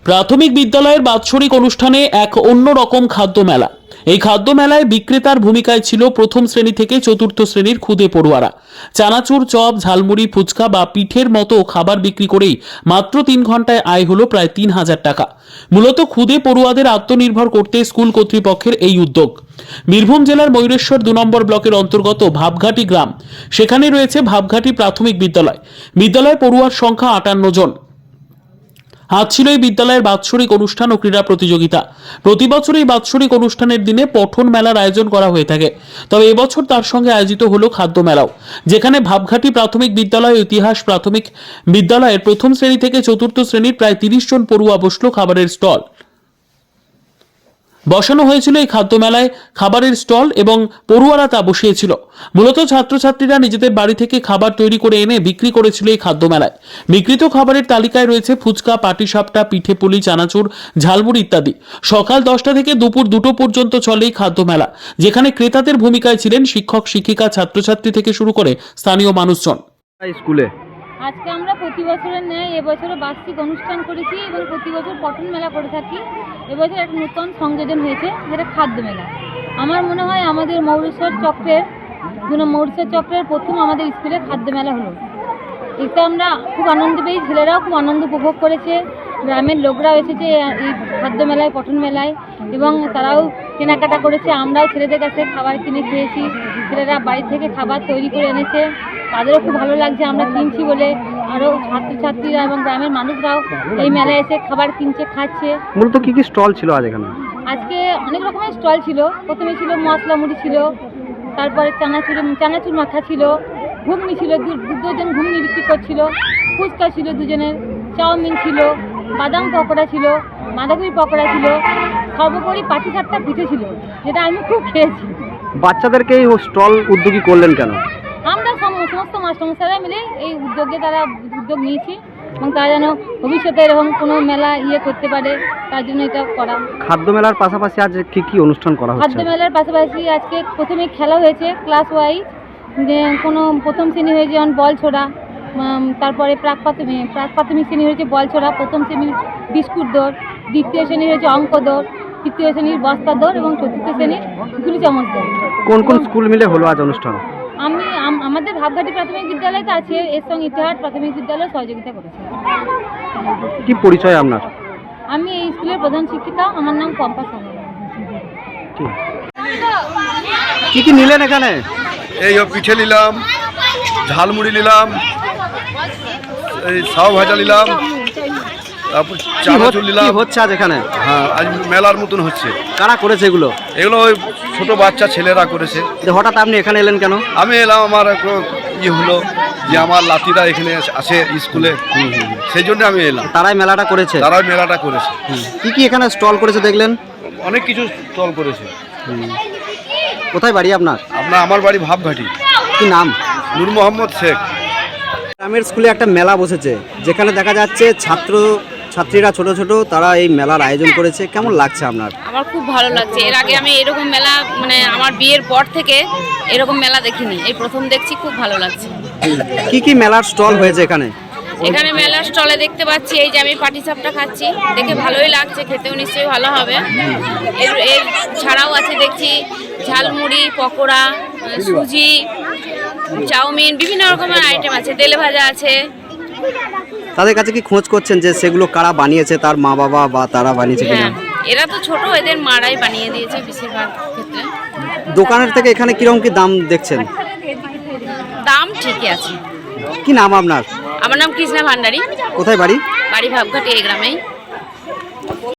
প্রাথমিক বিদ্যালয়ের বাৎসরিক অনুষ্ঠানে এক অন্যরকম খাদ্য মেলা। এই খাদ্য মেলায় বিক্রেতার ভূমিকায় ছিল প্রথম শ্রেণী থেকে চতুর্থ শ্রেণীর খুদে পড়ুয়ারা। চানাচুর, চপ, ঝালমুড়ি, ফুচকা বা পিঠের মতো খাবার বিক্রি করেই মাত্র 3 ঘন্টায় আয় হলো প্রায় 3000 টাকা। মূলত খুদে পড়ুয়াদের আত্মনির্ভর করতে স্কুল কর্তৃপক্ষের এই উদ্যোগ। বীরভূম জেলার ময়ূরেশ্বর 2 নম্বর ব্লকের অন্তর্গত ভাবঘাটি গ্রাম, সেখানে রয়েছে ভাবঘাটি প্রাথমিক বিদ্যালয়। বিদ্যালয়ে পড়ুয়ার সংখ্যা 58 জন। আজ ছিল এই বিদ্যালয়ের বাৎসরিক অনুষ্ঠান ও ক্রীড়া প্রতিযোগিতা। প্রতি বছর এই বাৎসরিক অনুষ্ঠানের দিনে পঠন মেলার আয়োজন করা হয়ে থাকে, তবে এবছর তার সঙ্গে আয়োজিত হলো খাদ্য মেলাও, যেখানে ভাবঘাটি প্রাথমিক বিদ্যালয় ও ইতিহাস প্রাথমিক বিদ্যালয়ের প্রথম শ্রেণী থেকে চতুর্থ শ্রেণীর প্রায় 30 জন পড়ুয়া বসলো খাবারের স্টল। বসানো হয়েছিল এই খাদ্য মেলায় খাবারের স্টল এবং পড়ুয়ারা তা বসিয়েছিল। মূলত ছাত্রছাত্রীরা নিজেদের বাড়ি থেকে খাবার তৈরি করে এনে বিক্রি করেছিল এই খাদ্য মেলায়। বিক্রিত খাবারের তালিকায় রয়েছে ফুচকা, পাটিসাপটা, পিঠে পুলি, চানাচুর, ঝালমুড়ি ইত্যাদি। সকাল 10টা থেকে দুপুর 2টো পর্যন্ত চলে এই খাদ্য মেলা, যেখানে ক্রেতাদের ভূমিকায় ছিলেন শিক্ষক, শিক্ষিকা, ছাত্রছাত্রী থেকে শুরু করে স্থানীয় মানুষজন। স্কুলে আজকে আমরা প্রতি বছরের ন্যায় এবছরও বার্ষিক অনুষ্ঠান করেছি এবং প্রতি বছর পঠন মেলা করে থাকি। এবছর একটা নতুন সংযোজন হয়েছে, যেটা খাদ্য মেলা। আমার মনে হয় আমাদের ময়ূরেশ্বর চক্রের প্রথম আমাদের স্কুলে খাদ্য মেলা হলো। এতে আমরা খুব আনন্দ পেয়েছি, ছেলেরাও খুব আনন্দ উপভোগ করেছে, গ্রামের লোকরাও এসেছে এই খাদ্য মেলায়, পঠন মেলায়, এবং তারাও কেনাকাটা করেছে। আমরাও ছেলেদের কাছে খাবার কিনে খেয়েছি, ছেলেরা বাড়ি থেকে খাবার তৈরি করে এনেছে, তাদেরও খুব ভালো লাগছে আমরা কিনছি বলে। আরও ছাত্রছাত্রীরা এবং গ্রামের মানুষরাও এই মেলায় এসে খাবার কিনছে, খাচ্ছে। মূলত কি কি স্টল ছিল আজ এখানে? আজকে অনেক রকমের স্টল ছিল। প্রথমে ছিল মশলা মুড়ি ছিল, তারপরে চানাচুর মাখা ছিল, ঘুগনি ছিল, দুজন ঘুগনি বিক্রি করছিল, ফুচকা ছিল দুজনের, চাউমিন ছিল, বাদাম পকোড়া ছিল, বাঁধাকপি পকোড়া ছিল, সর্বোপরি পাটিসাপটা পিঠে ছিল, যেটা আমি খুব খেয়েছি। বাচ্চাদেরকে এই স্টল উদ্যোগী করলেন কেন? আমরা সমস্ত মাস্টারমশাইরা মিলে এই তারা উদ্যোগ নিয়েছি, এবং তারা যেন ভবিষ্যতে এরকম কোনো মেলা করতে পারে, তার জন্য এটা করা। খাদ্য মেলার পাশাপাশি আজ কি কি অনুষ্ঠান করা হচ্ছে? খাদ্য মেলার পাশাপাশি আজকে প্রথমে খেলা হয়েছে ক্লাস ওয়াইজ। কোনো প্রথম শ্রেণী হয়েছে যেমন বল ছোড়া, তারপরে প্রাক প্রাথমিক শ্রেণী হয়েছে বল ছোড়া, প্রথম শ্রেণীর বিস্কুট দৌড়, দ্বিতীয় শ্রেণী হয়েছে অঙ্ক দৌড়, তৃতীয় শ্রেণীর বস্তা দৌড় এবং চতুর্থ শ্রেণীর গুলি চামচ দৌড়। কোন কোন স্কুল মিলে হলো আজ অনুষ্ঠান? আমাদের ভাবঘাটি প্রাথমিক বিদ্যালয় তো আছে, এর সঙ্গে ইতিহাস প্রাথমিক বিদ্যালয় সহযোগিতা করেছে। কি পরিচয় আপনার? আমি এই স্কুলের প্রধান শিক্ষিকা, আমার নাম পম্পা সাহা। কি কি নিলেন এখানে? এই পিঠে নিলাম, ঝালমুড়ি নিলাম, এই সাও ভাজা নিলাম, তারপর চানাচুর নিলাম। হচ্ছে আজ এখানে? হ্যাঁ, আজ মেলার মতন হচ্ছে। কারা করেছে এগুলো? এগুলো ওই ছোট বাচ্চা ছেলেরা করেছে। হঠাৎ আপনি এখানে এলেন কেন? আমি এলাম, আমার হলো যে আমার লাতিরা এখানে আছে স্কুলে, সেই জন্য আমি এলাম। তারাই মেলাটা করেছে? তারাই মেলাটা করেছে। কি কি এখানে স্টল করেছে দেখলেন? অনেক কিছু স্টল করেছে। কোথায় বাড়ি আপনার? আমার বাড়ি ভাবঘাটি। কি নাম? নূর মোহাম্মদ শেখ। গ্রামের স্কুলে একটা মেলা বসেছে, যেখানে দেখা যাচ্ছে ছাত্রীরা ছোট ছোট তারা এই মেলার আয়োজন করেছে। কেমন লাগছে আপনার? আমার খুব ভালো লাগছে। এর আগে আমি এরকম মেলা আমার বিয়ের পর থেকে এরকম মেলা দেখিনি, এই প্রথম দেখছি, খুব ভালো লাগছে। কি কি মেলার স্টল হয়েছে এখানে? এখানে মেলার স্টলে দেখতে পাচ্ছি এই যে আমি পাটিসাপটা খাচ্ছি, দেখে ভালোই লাগছে, খেতেও নিশ্চয়ই ভালো হবে। এর ছাড়াও আছে দেখছি ঝালমুড়ি, পকোড়া, সুজি, চাউমিন, বিভিন্ন রকমের আইটেম আছে, তেলে ভাজা আছে। তাদের কাছে কি খোঁজ করছেন যে সেগুলো কারা বানিয়েছে, তার মা বাবা বা তারা বানিয়েছে কিনা? হ্যাঁ, এরা তো ছোট, এদের মারাই বানিয়ে দিয়েছে বেশিরভাগ ক্ষেত্রে। দোকানের থেকে এখানে কিরকম কি দাম দেখছেন? দাম ঠিকই আছে। কি নাম আপনার? আমার নাম কৃষ্ণা ভান্ডারী। কোথায় বাড়ি? বাড়ি ভাবঘাটি এই গ্রামেই।